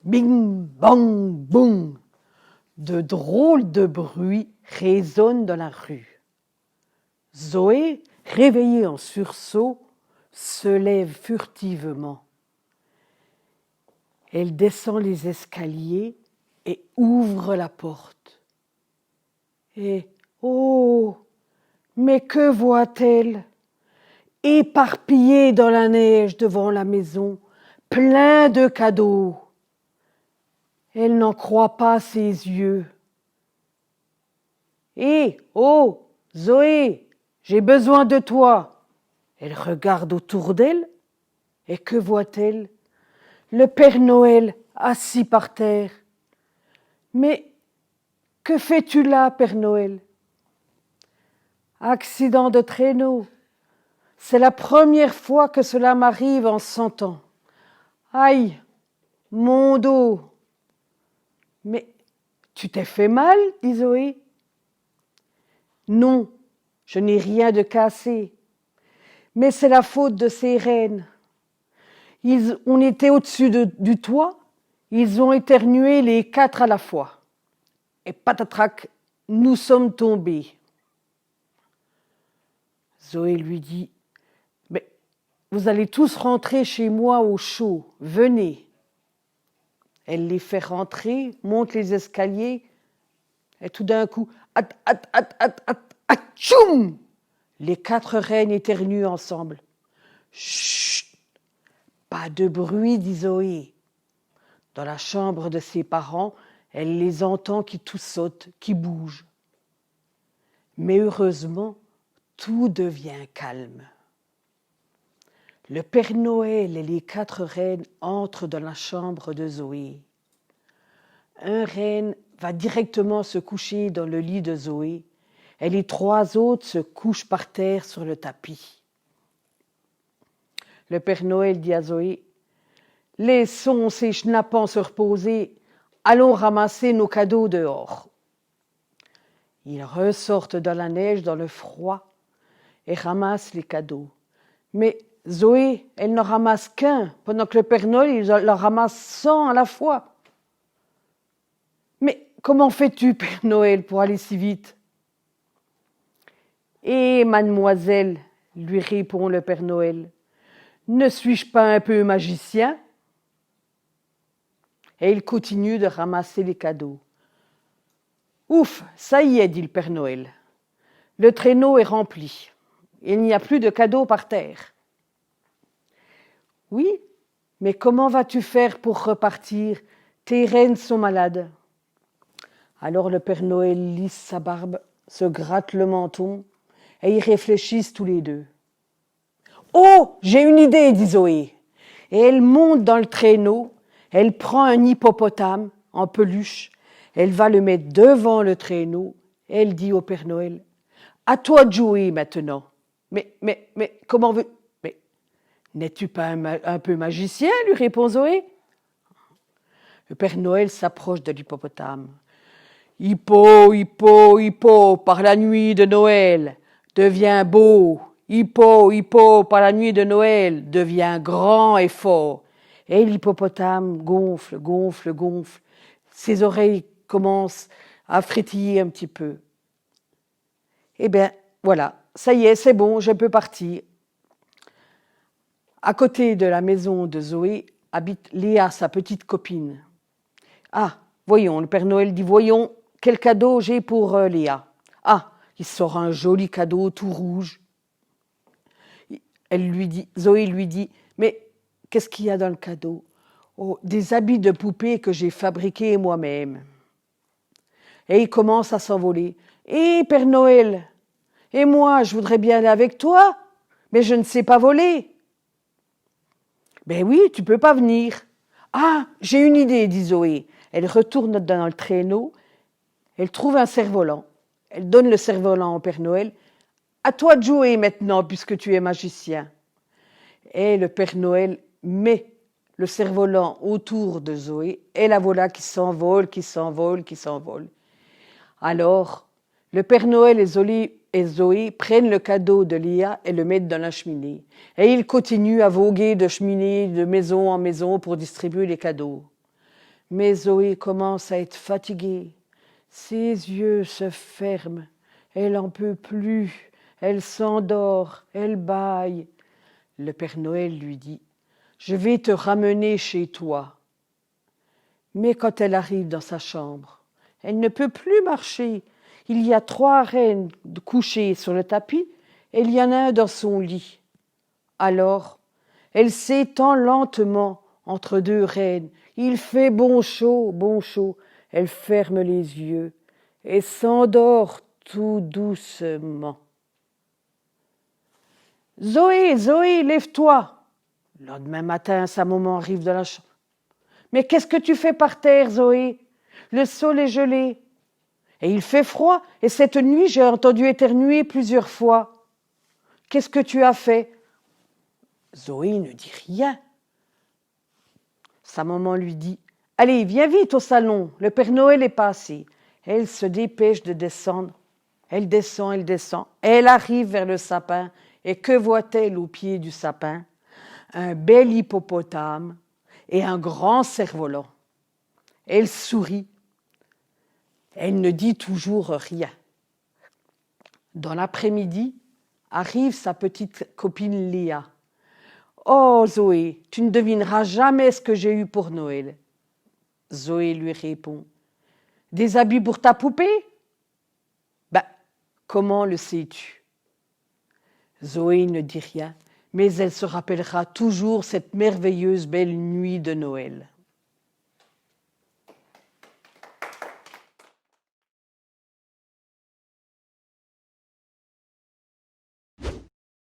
Bing, bang, boum. De drôles de bruits résonnent dans la rue. Zoé, réveillée en sursaut, se lève furtivement. Elle descend les escaliers et ouvre la porte. Et, oh, mais que voit-elle? Éparpillé dans la neige devant la maison, plein de cadeaux. Elle n'en croit pas ses yeux. « Hé, oh, Zoé, j'ai besoin de toi !» Elle regarde autour d'elle et que voit-elle? Le Père Noël assis par terre. « Mais que fais-tu là, Père Noël ?»« Accident de traîneau. C'est la première fois que cela m'arrive en 100 ans. Aïe, mon dos !»« Mais tu t'es fait mal ?» dit Zoé. « Non, je n'ai rien de cassé. Mais c'est la faute de ces rennes. On était au-dessus du toit, ils ont éternué les 4 à la fois. Et patatrac, nous sommes tombés. » Zoé lui dit « Mais vous allez tous rentrer chez moi au chaud, venez. » Elle les fait rentrer, monte les escaliers, et tout d'un coup, atchoum! Les 4 rennes éternuent ensemble. Chut! Pas de bruit, dit Zoé. Dans la chambre de ses parents, elle les entend qui tout sautent, qui bougent. Mais heureusement, tout devient calme. Le Père Noël et les 4 rennes entrent dans la chambre de Zoé. Un renne va directement se coucher dans le lit de Zoé et les 3 autres se couchent par terre sur le tapis. Le Père Noël dit à Zoé « Laissons ces schnappants se reposer, allons ramasser nos cadeaux dehors. » Ils ressortent dans la neige, dans le froid, et ramassent les cadeaux. Mais Zoé, elle n'en ramasse qu'un, pendant que le Père Noël, il en ramasse 100 à la fois. « Mais comment fais-tu, Père Noël, pour aller si vite ?»« Eh, mademoiselle, lui répond le Père Noël, ne suis-je pas un peu magicien ?» Et il continue de ramasser les cadeaux. « Ouf, ça y est, dit le Père Noël. Le traîneau est rempli. Il n'y a plus de cadeaux par terre. »« Oui, mais comment vas-tu faire pour repartir? Tes rennes sont malades. » Alors le Père Noël lisse sa barbe, se gratte le menton, et ils réfléchissent tous les deux. « Oh, j'ai une idée, dit Zoé. » Et elle monte dans le traîneau, elle prend un hippopotame en peluche, elle va le mettre devant le traîneau, et elle dit au Père Noël, « À toi de jouer maintenant. » Mais, comment veux... Mais, n'es-tu pas un peu magicien, lui répond Zoé. Le Père Noël s'approche de l'hippopotame. « Hippo, hippo, hippo, par la nuit de Noël, deviens beau. Hippo, hippo, par la nuit de Noël, deviens grand et fort. » Et l'hippopotame gonfle, gonfle, gonfle. Ses oreilles commencent à frétiller un petit peu. Eh bien, voilà, ça y est, c'est bon, je peux partir. À côté de la maison de Zoé habite Léa, sa petite copine. Ah, voyons, le Père Noël dit, voyons, quel cadeau j'ai pour Léa. Ah, il sort un joli cadeau tout rouge. Zoé lui dit, mais qu'est-ce qu'il y a dans le cadeau? Oh, des habits de poupée que j'ai fabriqués moi-même. Et il commence à s'envoler. Hé, Père Noël, et moi, je voudrais bien aller avec toi, mais je ne sais pas voler. Ben oui, tu peux pas venir. Ah, j'ai une idée, dit Zoé. Elle retourne dans le traîneau, elle trouve un cerf-volant. Elle donne le cerf-volant au Père Noël. À toi de jouer maintenant, puisque tu es magicien. Et le Père Noël met le cerf-volant autour de Zoé, et la voilà qui s'envole, qui s'envole, qui s'envole. Alors, le Père Noël et Zoé prennent le cadeau de Léa et le mettent dans la cheminée. Et ils continuent à voguer de cheminée, de maison en maison pour distribuer les cadeaux. Mais Zoé commence à être fatiguée. Ses yeux se ferment. Elle n'en peut plus. Elle s'endort. Elle bâille. Le Père Noël lui dit « Je vais te ramener chez toi. » Mais quand elle arrive dans sa chambre, elle ne peut plus marcher. Il y a 3 rennes couchées sur le tapis et il y en a un dans son lit. Alors, elle s'étend lentement entre 2 rennes. Il fait bon chaud, bon chaud. Elle ferme les yeux et s'endort tout doucement. « Zoé, Zoé, lève-toi !» Le lendemain matin, sa maman arrive de la chambre. « Mais qu'est-ce que tu fais par terre, Zoé? Le sol est gelé. Et il fait froid, et cette nuit, j'ai entendu éternuer plusieurs fois. Qu'est-ce que tu as fait ?» Zoé ne dit rien. Sa maman lui dit « Allez, viens vite au salon, le Père Noël est passé. » Elle se dépêche de descendre. Elle descend, elle descend. Elle arrive vers le sapin. Et que voit-elle au pied du sapin? Un bel hippopotame et un grand cerf-volant. Elle sourit. Elle ne dit toujours rien. Dans l'après-midi, arrive sa petite copine Léa. « Oh Zoé, tu ne devineras jamais ce que j'ai eu pour Noël. » Zoé lui répond « Des habits pour ta poupée ?»« Ben, comment le sais-tu » Zoé ne dit rien, mais elle se rappellera toujours cette merveilleuse belle nuit de Noël.